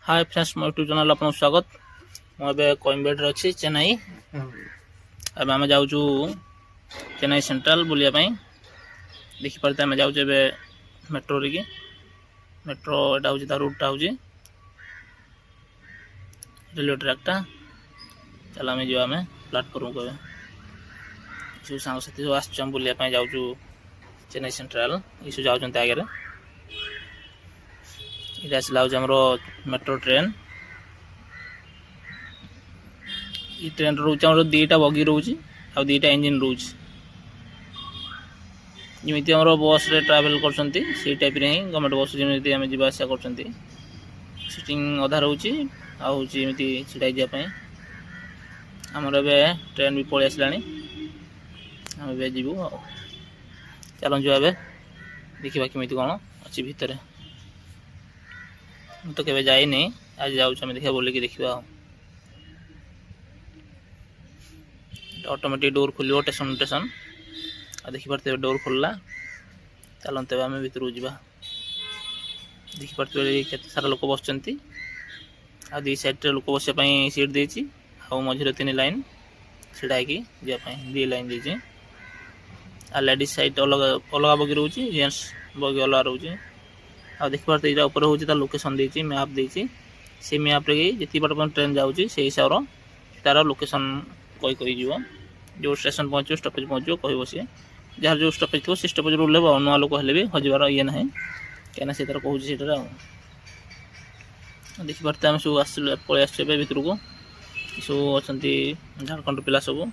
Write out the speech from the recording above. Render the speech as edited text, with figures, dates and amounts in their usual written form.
Hi friends मो YouTube channel आपन स्वागत। मुझे कोयम्बेड अच्छी चेन्नई अब आम जाऊँ चेन्नई सेंट्रल बुलिया देखिपारे आम जाऊँ मेट्रो रे मेट्रो एटा हूँ तार रूटा हूँ रेलवे ट्रैकटा। चल आम जा प्लाटफर्म को सब सांगसाथी सब आम बुलिया जाऊँ चेन्नई सेंट्रल ये सब जाऊँ आगे ये आसला हूँ मेट्रो ट्रेन। ये ट्रेन रोच दीटा बगी रोच आ दीटा इंजिन रोच जमी बस रे ट्रैवल कर टाइप रे ही गवर्नमेंट बस जमी आम जावास कर सीटिंग अधा रोचे आमती छिड़ा जावाई आमर ए ट्रेन भी पलि आसला आम जीवु चलु ए देखा केमी कौन अच्छी भितर मुझे तो केवे जाइनी आज जाऊँ देखा बोलिकी देखा ऑटोमेटिक डोर खोल स्टेशन स्टेशन आ देखिपारे डोर खोलला चलते आम भर जावा देखिपारे केते सारा लोक बस आ दी साइड लोक बसापी सीट देती मझे 3 लाइन सीढ़ा दी लाइन दे आ लेडीज साइड अलग अलग बगी रोचे जेंट्स बगी अलग रोचे आ देखिपारे यहाँ ऊपर हूँ लोकेशन देती मैप देती से मैप रे जी बाट ट्रेन जाऊँगी से हिसाब से तार लोकेशन कही जो स्टेशन पहुँचो स्टपेज पहुँचो कह सी जार जो स्टपेज थो स्टपेज रोल नुआ लोक हेल्ले भी हजबार ये ना कहीं से तार कहूँ से देखिपारे आम सब पलि आस भर को सब अच्छा झारखंड पिला सब